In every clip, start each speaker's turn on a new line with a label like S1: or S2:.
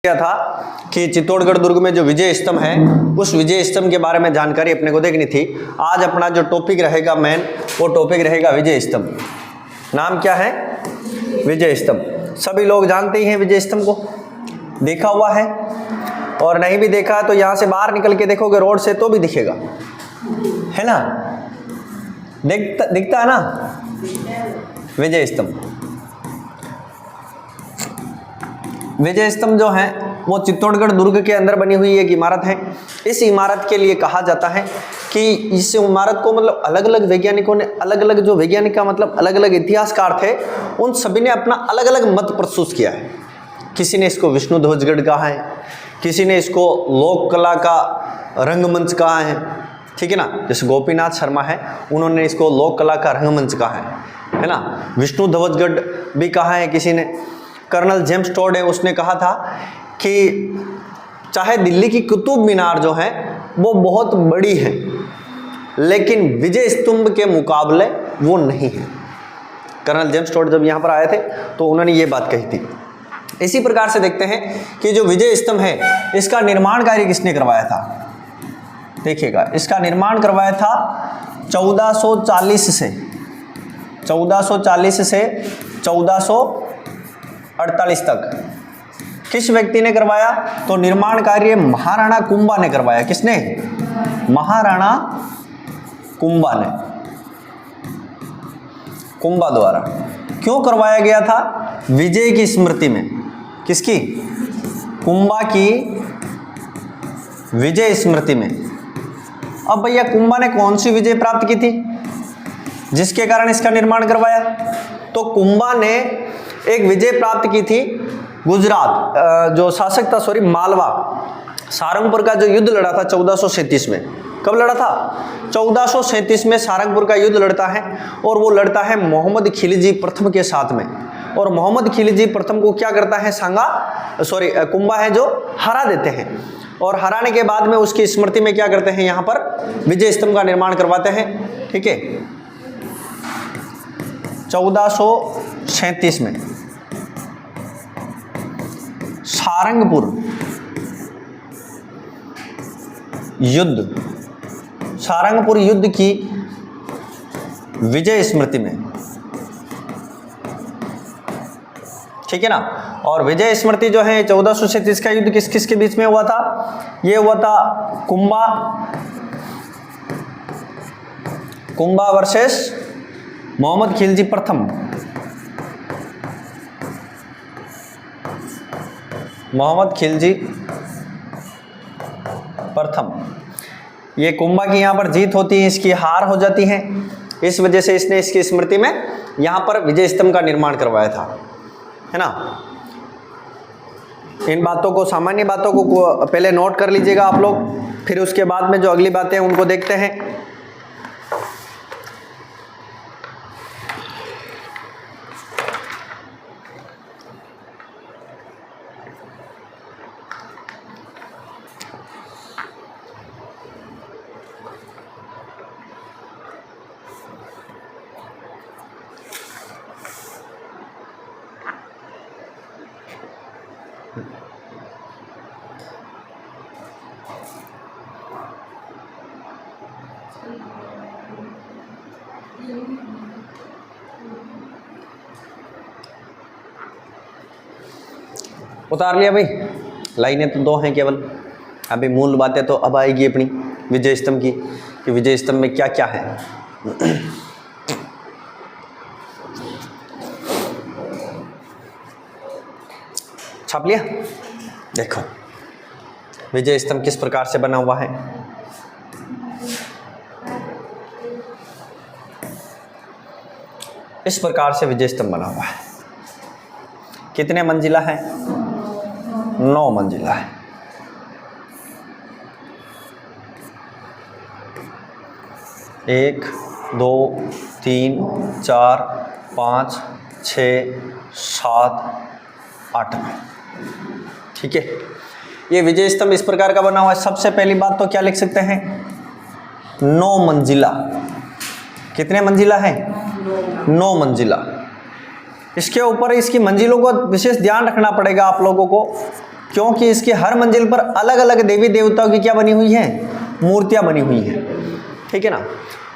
S1: क्या था कि चित्तौड़गढ़ दुर्ग में जो विजय स्तंभ है, उस विजय स्तंभ के बारे में जानकारी अपने को देखनी थी। आज अपना जो टॉपिक रहेगा मेन, वो टॉपिक रहेगा विजय स्तंभ। नाम क्या है? विजय स्तंभ। सभी लोग जानते ही हैं विजय स्तंभ को, देखा हुआ है, और नहीं भी देखा तो यहाँ से बाहर निकल के देखोगे रोड से तो भी दिखेगा, है ना? दिखता है ना विजय स्तंभ। विजय स्तंभ जो है वो चित्तौड़गढ़ दुर्ग के अंदर बनी हुई एक इमारत है। इस इमारत के लिए कहा जाता है कि इस इमारत को मतलब अलग अलग वैज्ञानिकों ने, अलग अलग जो वैज्ञानिक का मतलब अलग अलग इतिहासकार थे, उन सभी ने अपना अलग अलग मत प्रस्तुत किया है। किसी ने इसको विष्णु ध्वजगढ़ कहा है, किसी ने इसको लोक कला का रंगमंच कहा है, ठीक है ना? जैसे गोपीनाथ शर्मा है, उन्होंने इसको लोक कला का रंगमंच कहा है ना? विष्णु ध्वजगढ़ भी कहा है किसी ने। कर्नल जेम्स टॉड है, उसने कहा था कि चाहे दिल्ली की कुतुब मीनार जो है वो बहुत बड़ी है, लेकिन विजय स्तंभ के मुकाबले वो नहीं है। कर्नल जेम्स टॉड जब यहाँ पर आए थे तो उन्होंने ये बात कही थी। इसी प्रकार से देखते हैं कि जो विजय स्तंभ है, इसका निर्माण कार्य किसने करवाया था? देखिएगा, इसका निर्माण करवाया था 1440 से 1448 तक। किस व्यक्ति ने करवाया? तो निर्माण कार्य महाराणा कुंभा ने करवाया। किसने? महाराणा कुंभा ने, कुंभा द्वारा। क्यों करवाया गया था? विजय की स्मृति में। किसकी? कुंभा की विजय स्मृति में। अब भैया कुंभा ने कौन सी विजय प्राप्त की थी जिसके कारण इसका निर्माण करवाया? तो कुंभा ने एक विजय प्राप्त की थी गुजरात, जो शासक था, मालवा, सारंगपुर का जो युद्ध लड़ा था 1437 में। कब लड़ा था? 1437 में सारंगपुर का युद्ध लड़ता है, और वो लड़ता है मोहम्मद खिलजी प्रथम के साथ में। और मोहम्मद खिलजी प्रथम को क्या करता है? कुंभा है जो हरा देते हैं, और हराने के बाद में उसकी स्मृति में क्या करते हैं? यहाँ पर विजय स्तंभ का निर्माण करवाते हैं, ठीक है? 1437 में सारंगपुर युद्ध की विजय स्मृति में, ठीक है ना? और विजय स्मृति जो है 1437 का युद्ध किस किस के बीच में हुआ था? ये हुआ था कुंभा वर्सेस मोहम्मद खिलजी प्रथम। मोहम्मद खिलजी प्रथम। ये कुंभा की यहाँ पर जीत होती है, इसकी हार हो जाती है। इस वजह से इसने इसकी स्मृति में यहाँ पर विजय स्तंभ का निर्माण करवाया था, है ना? इन बातों को, सामान्य बातों को पहले नोट कर लीजिएगा आप लोग, फिर उसके बाद में जो अगली बातें हैं उनको देखते हैं। उतार लिया भाई? लाइनें तो 2 हैं केवल। अभी मूल बातें तो अब आएगी अपनी विजय स्तंभ की, कि विजय स्तंभ में क्या क्या है। छाप लिया? देखो विजय स्तंभ किस प्रकार से बना हुआ है। इस प्रकार से विजय स्तंभ बना हुआ है। कितने मंजिला है? 9 मंजिला है। एक, 2, 3, 4, 5, 6, 7, 8 में, ठीक है? ये विजय स्तंभ इस प्रकार का बना हुआ है। सबसे पहली बात तो क्या लिख सकते हैं? 9 मंजिला। कितने मंजिला है? 9 मंजिला। इसके ऊपर इसकी मंजिलों को विशेष ध्यान रखना पड़ेगा आप लोगों को, क्योंकि इसकी हर मंजिल पर अलग अलग देवी देवताओं की क्या बनी हुई है, मूर्तियां बनी हुई हैं, ठीक है ना।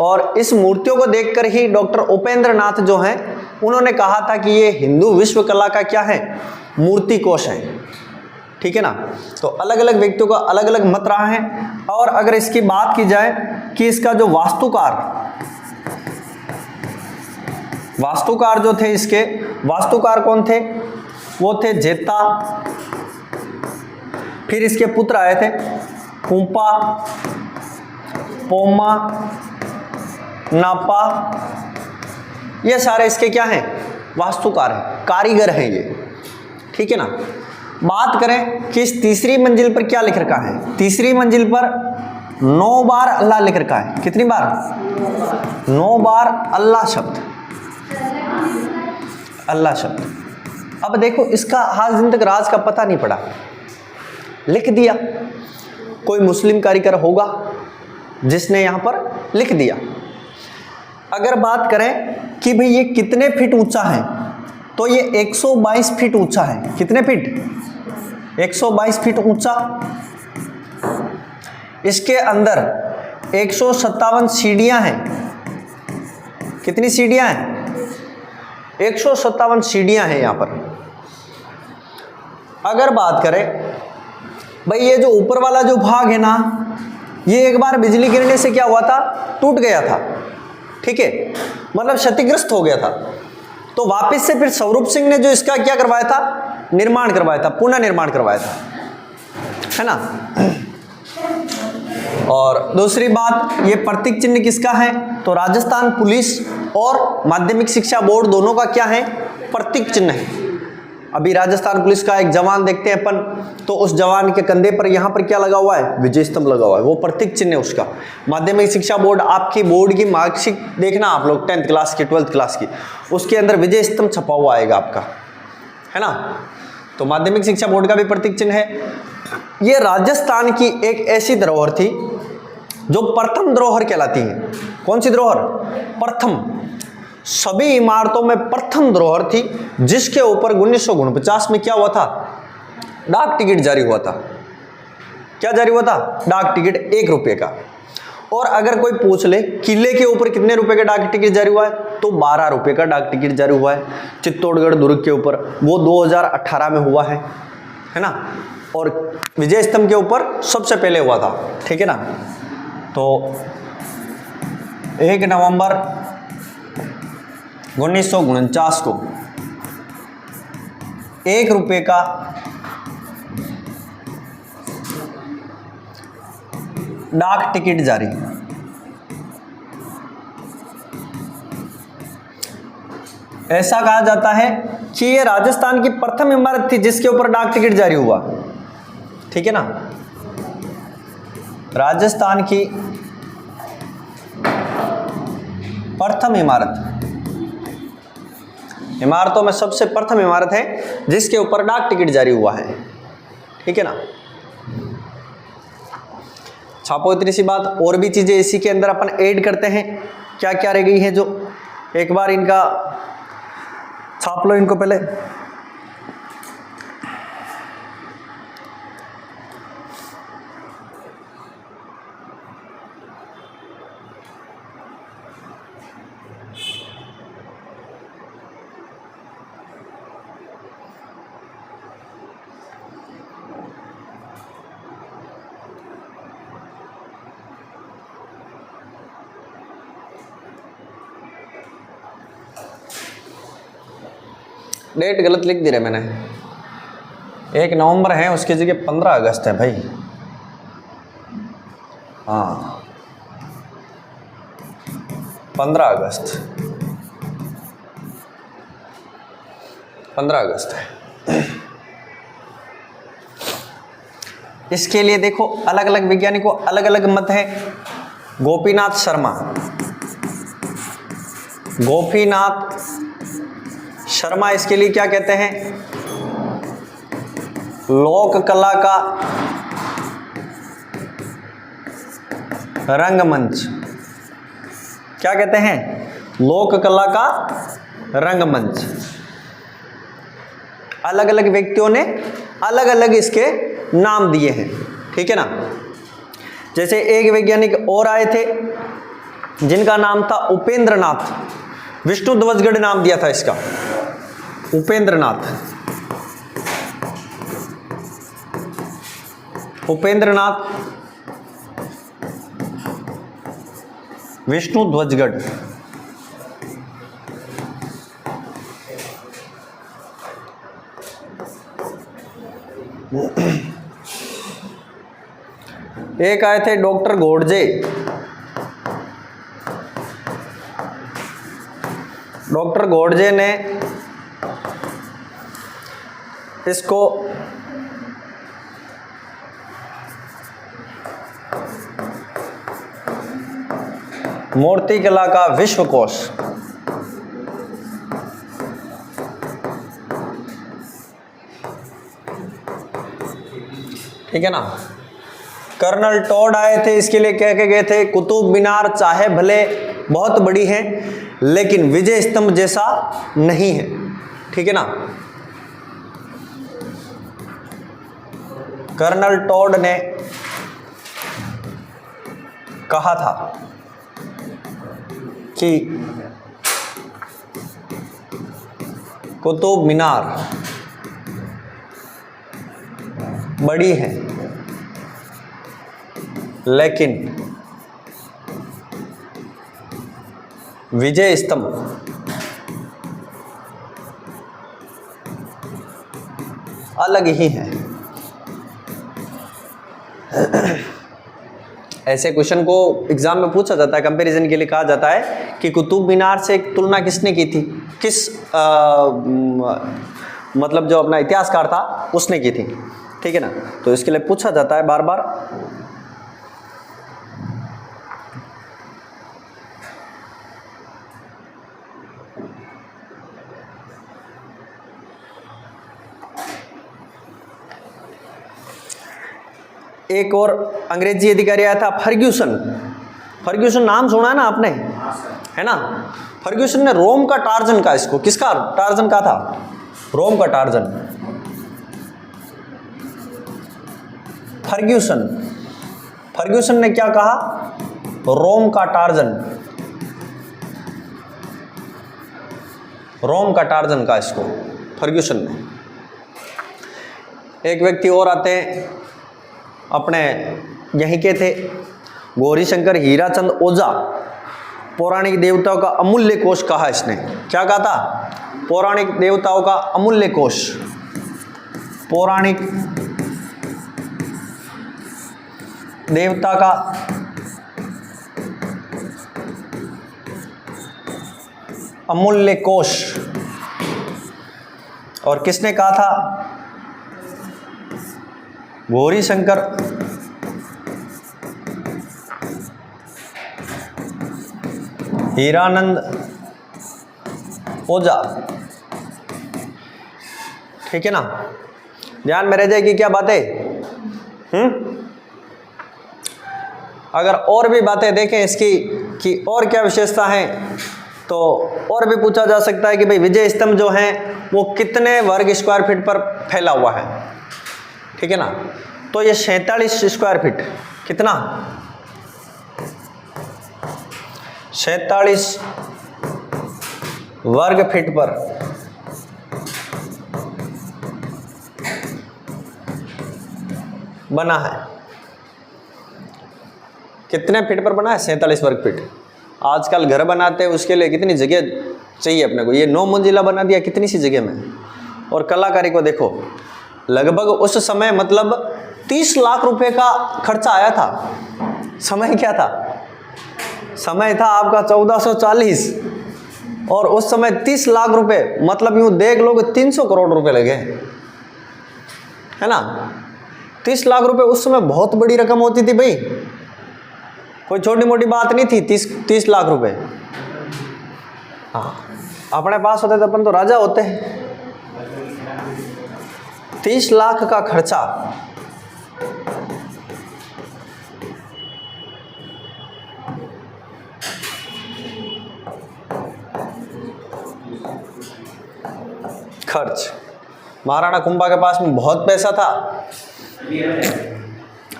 S1: और इस मूर्तियों को देखकर ही डॉक्टर उपेंद्र नाथ जो हैं उन्होंने कहा था कि ये हिंदू विश्व कला का क्या है, मूर्ति कोश है, ठीक है ना। तो अलग अलग व्यक्तियों का अलग अलग मत रहा है। और अगर इसकी बात की जाए कि इसका जो वास्तुकार जो थे, इसके वास्तुकार कौन थे, वो थे जेता, फिर इसके पुत्र आए थे कुंपा, पोमा, नापा, ये सारे इसके क्या हैं, वास्तुकार हैं, कारीगर हैं ये, ठीक है ना। बात करें कि इस तीसरी मंजिल पर क्या लिख रखा है, तीसरी मंजिल पर 9 बार अल्लाह लिख रखा है। कितनी बार, 9 बार अल्लाह शब्द, अल्लाह शब्द। अब देखो इसका आज दिन तक राज का पता नहीं पड़ा, लिख दिया, कोई मुस्लिम कारीगर होगा जिसने यहां पर लिख दिया। अगर बात करें कि भाई ये कितने फीट ऊंचा है, तो ये 122 फीट ऊंचा है। कितने फीट, 122 फीट ऊंचा। इसके अंदर 157 सीढ़ियां हैं। कितनी सीढ़ियां हैं, 157 सीढ़ियां हैं यहां पर। अगर बात करें भाई ये जो ऊपर वाला जो भाग है ना, ये एक बार बिजली गिरने से क्या हुआ था, टूट गया था, ठीक है, मतलब क्षतिग्रस्त हो गया था। तो वापस से फिर स्वरूप सिंह ने जो इसका क्या करवाया था, निर्माण करवाया था, पुनः निर्माण करवाया था, है ना। और दूसरी बात, ये प्रतीक चिन्ह किसका है, तो राजस्थान पुलिस और माध्यमिक शिक्षा बोर्ड दोनों का क्या है, प्रतीक चिन्ह है। अभी राजस्थान पुलिस का एक जवान देखते हैं अपन, तो उस जवान के कंधे पर यहाँ पर क्या लगा हुआ है, विजय स्तंभ लगा हुआ है, वो प्रतीक चिन्ह है उसका। माध्यमिक शिक्षा बोर्ड, आपकी बोर्ड की मार्कशीट देखना आप लोग 10th क्लास की, 12th क्लास की, उसके अंदर विजय स्तंभ छपा हुआ आएगा आपका, है ना। तो माध्यमिक शिक्षा बोर्ड का भी प्रतीक चिन्ह है। ये राजस्थान की एक ऐसी धरोहर थी जो प्रथम धरोहर कहलाती है। कौन सी धरोहर, प्रथम, सभी इमारतों में प्रथम धरोहर थी, जिसके ऊपर 1949 में क्या हुआ था, डाक टिकट जारी हुआ था। क्या जारी हुआ था, डाक टिकट 1 रुपये का। और अगर कोई पूछ ले किले के ऊपर कितने रुपए का डाक टिकट जारी हुआ है, तो 12 रुपये का डाक टिकट जारी हुआ है। चित्तौड़गढ़ दुर्ग के ऊपर वो 2018 में हुआ है ना। और विजय स्तंभ के ऊपर सबसे पहले हुआ था, ठीक है ना। तो 1 नवंबर 1949 को 1 रुपये का डाक टिकट जारी। ऐसा कहा जाता है कि ये राजस्थान की प्रथम इमारत थी जिसके ऊपर डाक टिकट जारी हुआ, ठीक है ना। राजस्थान की प्रथम इमारत, इमारतों में सबसे प्रथम इमारत है जिसके ऊपर डाक टिकट जारी हुआ है, ठीक है ना। छापो इतनी सी बात। और भी चीजें इसी के अंदर अपन ऐड करते हैं, क्या क्या रह गई है, जो एक बार इनका छाप लो इनको पहले। डेट गलत लिख दी रहे मैंने, 1 नवंबर है, उसकी जगह 15 अगस्त है भाई। हाँ 15 अगस्त, 15 अगस्त है। इसके लिए देखो अलग अलग वैज्ञानिकों अलग अलग मत है। गोपीनाथ शर्मा, गोपीनाथ शर्मा इसके लिए क्या कहते हैं, लोक कला का रंगमंच। क्या कहते हैं, लोक कला का रंगमंच। अलग अलग व्यक्तियों ने अलग अलग इसके नाम दिए हैं, ठीक है ना। जैसे एक वैज्ञानिक और आए थे जिनका नाम था उपेंद्रनाथ, विष्णुध्वजगढ़ नाम दिया था इसका, उपेंद्रनाथ। विष्णुध्वजगढ़। एक आए थे डॉक्टर गोडजे, डॉक्टर गोडजे ने इसको मूर्तिकला का विश्वकोश, ठीक है ना। कर्नल टॉड आए थे, इसके लिए कह के गए थे कुतुब मीनार चाहे भले बहुत बड़ी है लेकिन विजय स्तंभ जैसा नहीं है, ठीक है ना। कर्नल टॉड ने कहा था कि कुतुब मीनार बड़ी है लेकिन विजय स्तंभ अलग ही है। ऐसे क्वेश्चन को एग्जाम में पूछा जाता है, कंपैरिजन के लिए कहा जाता है कि कुतुब मीनार से एक तुलना किसने की थी, किस मतलब जो अपना इतिहासकार था उसने की थी, ठीक है ना। तो इसके लिए पूछा जाता है बार बार। एक और अंग्रेजी अधिकारी आया था फर्ग्यूसन, फर्ग्यूसन नाम सुना है ना आपने, है ना। फर्ग्यूसन ने रोम का टार्जन कहा इसको, किसका टार्जन कहा था, रोम का टार्जन। फर्ग्यूसन, फर्ग्यूसन ने क्या कहा, रोम का टार्जन, रोम का टार्जन कहा इसको फर्ग्यूसन ने। एक व्यक्ति और आते हैं अपने यहीं के थे, गौरी शंकर हीराचंद ओझा, पौराणिक देवताओं का अमूल्य कोश कहा इसने। क्या कहा था, पौराणिक देवताओं का अमूल्य कोश, पौराणिक देवता का अमूल्य कोश। और किसने कहा था, गौरी शंकर हीरानंद ओझा, ठीक है ना। ध्यान में रह जाएगी क्या बातें, अगर और भी बातें देखें इसकी कि और क्या विशेषता है तो और भी पूछा जा सकता है कि भाई विजय स्तंभ जो है वो कितने वर्ग स्क्वायर फीट पर फैला हुआ है, ठीक है ना। तो ये 47 स्क्वायर फीट, कितना, 47 वर्ग फीट पर बना है। कितने फीट पर बना है, 47 वर्ग फीट। आजकल घर बनाते हैं उसके लिए कितनी जगह चाहिए अपने को, ये 9 मंजिला बना दिया कितनी सी जगह में। और कलाकारी को देखो, लगभग उस समय मतलब 30 लाख रुपए का खर्चा आया था। समय क्या था, समय था आपका 1440 और उस समय 30 लाख रुपए, मतलब यूं देख लो 300 करोड़ रुपए लगे, है ना। 30 लाख रुपए उस समय बहुत बड़ी रकम होती थी भाई, कोई छोटी मोटी बात नहीं थी। 30 लाख रुपए, हाँ अपने पास होते तो अपन तो राजा होते हैं। 30 लाख का खर्चा, खर्च महाराणा कुंभा के पास में बहुत पैसा था,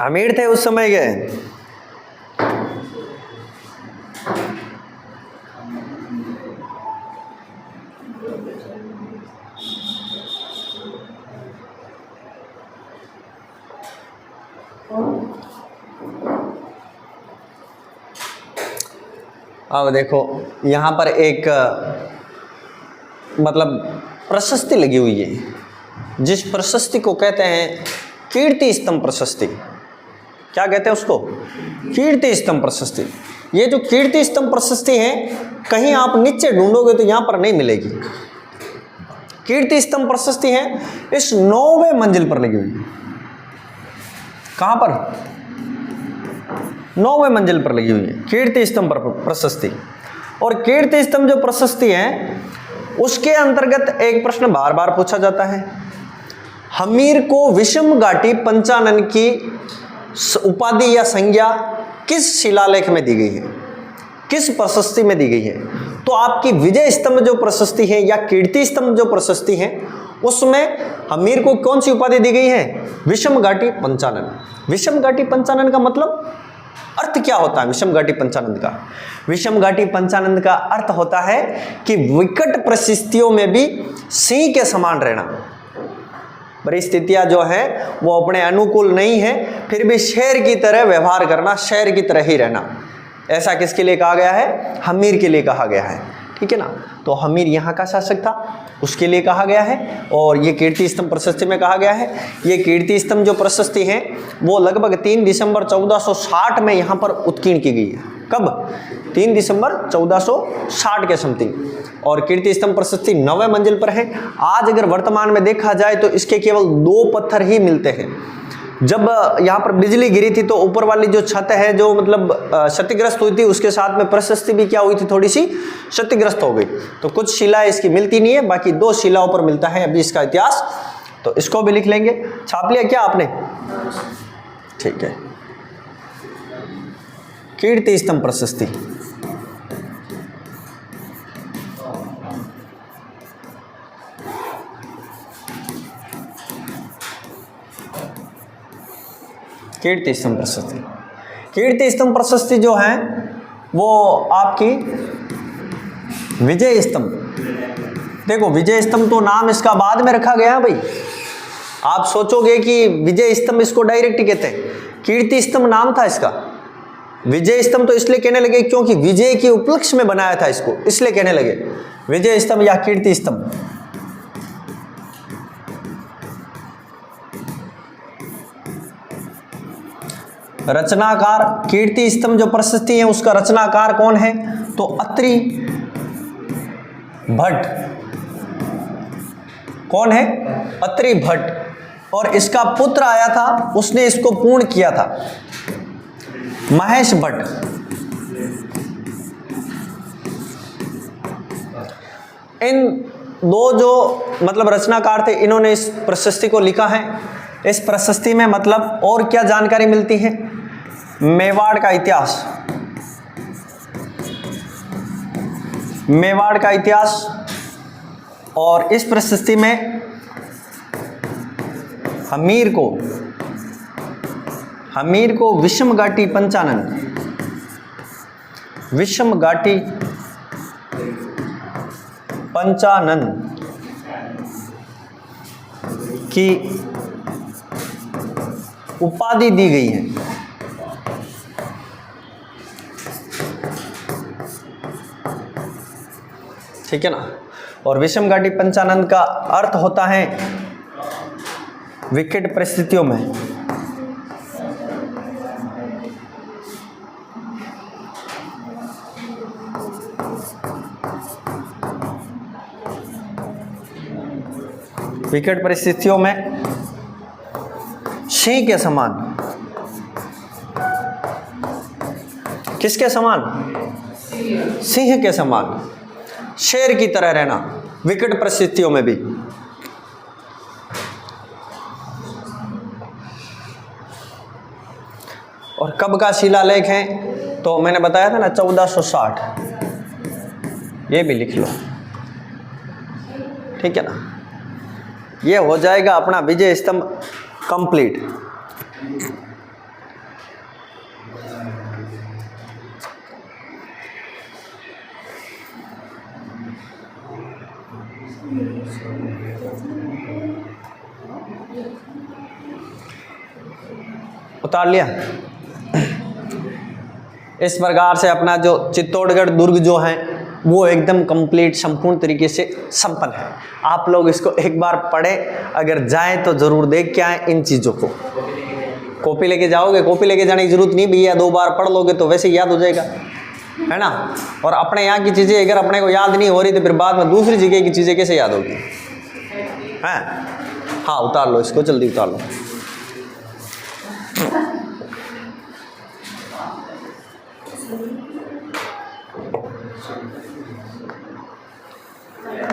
S1: अमीर थे उस समय के। अब देखो यहाँ पर एक मतलब प्रशस्ति लगी हुई है, जिस प्रशस्ति को कहते हैं कीर्ति स्तंभ प्रशस्ति। क्या कहते हैं उसको? कीर्ति स्तंभ प्रशस्ति। ये जो कीर्ति स्तंभ प्रशस्ति है, कहीं आप नीचे ढूंढोगे तो यहाँ पर नहीं मिलेगी। कीर्ति स्तंभ प्रशस्ति है इस 9वें मंजिल पर लगी हुई है। कहाँ पर? 9वें मंजिल पर लगी हुई है कीर्ति स्तंभ प्रशस्ति। और कीर्ति स्तंभ जो प्रशस्ति है उसके अंतर्गत एक प्रश्न बार बार पूछा जाता है, हमीर को विषम घाटी पंचानन की उपाधि या संज्ञा किस शिलालेख में दी गई है, किस प्रशस्ति में दी गई है? तो आपकी विजय स्तंभ जो प्रशस्ति है या कीर्ति स्तंभ जो प्रशस्ति है उसमें हमीर को कौन सी उपाधि दी गई है? विषम घाटी पंचानन। विषम घाटी पंचानन का मतलब अर्थ क्या होता है? विषम घाटी पंचानंद का, विषम घाटी पंचानंद का अर्थ होता है कि विकट परिस्थितियों में भी सिंह के समान रहना। परिस्थितियां जो है वो अपने अनुकूल नहीं है, फिर भी शेर की तरह व्यवहार करना, शेर की तरह ही रहना। ऐसा किसके लिए कहा गया है? हमीर के लिए कहा गया है। ठीक है ना? तो हमीर यहाँ का शासक था, उसके लिए कहा गया है। और ये कीर्ति स्तंभ प्रशस्ति में कहा गया है। ये कीर्ति स्तंभ जो प्रशस्ति है वो लगभग 3 दिसंबर 1460 में यहाँ पर उत्कीर्ण की गई है। कब? 3 दिसंबर 1460 के समथिंग। और कीर्ति स्तंभ प्रशस्ति 9वें मंजिल पर है। आज अगर वर्तमान में देखा जाए तो इसके केवल 2 पत्थर ही मिलते हैं। जब यहाँ पर बिजली गिरी थी तो ऊपर वाली जो छत है जो मतलब क्षतिग्रस्त हुई थी, उसके साथ में प्रशस्ति भी क्या हुई थी? थोड़ी सी क्षतिग्रस्त हो गई। तो कुछ शिलाएं इसकी मिलती नहीं है, बाकी 2 शिलाओं पर मिलता है अभी इसका इतिहास। तो इसको भी लिख लेंगे। छाप लिया क्या आपने? ठीक है। कीर्ति स्तंभ प्रशस्ति। कीर्ति स्तंभ प्रशस्ति। कीर्ति स्तंभ प्रशस्ति जो है वो आपकी विजय स्तंभ। देखो विजय स्तंभ तो नाम इसका बाद में रखा गया भाई। आप सोचोगे कि विजय स्तंभ इसको डायरेक्ट ही कहते हैं, कीर्ति स्तंभ नाम था इसका। विजय स्तंभ तो इसलिए कहने लगे क्योंकि विजय के उपलक्ष्य में बनाया था इसको, इसलिए कहने लगे विजय स्तंभ या कीर्ति स्तंभ। रचनाकार कीर्ति स्तंभ जो प्रशस्ति है उसका रचनाकार कौन है? तो अत्रि भट्ट। कौन है? अत्रि भट्ट। और इसका पुत्र आया था, उसने इसको पूर्ण किया था, महेश भट्ट। इन 2 जो मतलब रचनाकार थे, इन्होंने इस प्रशस्ति को लिखा है। इस प्रशस्ति में मतलब और क्या जानकारी मिलती है? मेवाड़ का इतिहास, मेवाड़ का इतिहास। और इस प्रशस्ति में हमीर को विषम घाटी पंचानन, विषम घाटी पंचानन की उपाधि दी गई है। ठीक है ना? और विषम घाटी पंचानंद का अर्थ होता है विकट परिस्थितियों में सिंह के समान। किसके समान? सिंह के समान, शेर की तरह रहना विकट परिस्थितियों में भी। और कब का शिलालेख है? तो मैंने बताया था ना 1460। ये भी लिख लो। ठीक है ना? ये हो जाएगा अपना विजय स्तंभ कंप्लीट। उतार लिया। इस प्रकार से अपना जो चित्तौड़गढ़ दुर्ग जो है वो एकदम कंप्लीट संपूर्ण तरीके से संपन्न है। आप लोग इसको एक बार पढ़ें, अगर जाएं तो जरूर देख के आए इन चीज़ों को। कॉपी लेके जाओगे, कॉपी लेके जाने की जरूरत नहीं भैया, 2 बार पढ़ लोगे तो वैसे याद हो जाएगा, है ना। और अपने यहाँ की चीज़ें अगर अपने को याद नहीं हो रही तो फिर बाद में दूसरी जगह की चीज़ें कैसे याद होगी, हैं। हाँ उतार लो इसको, जल्दी उतार लो।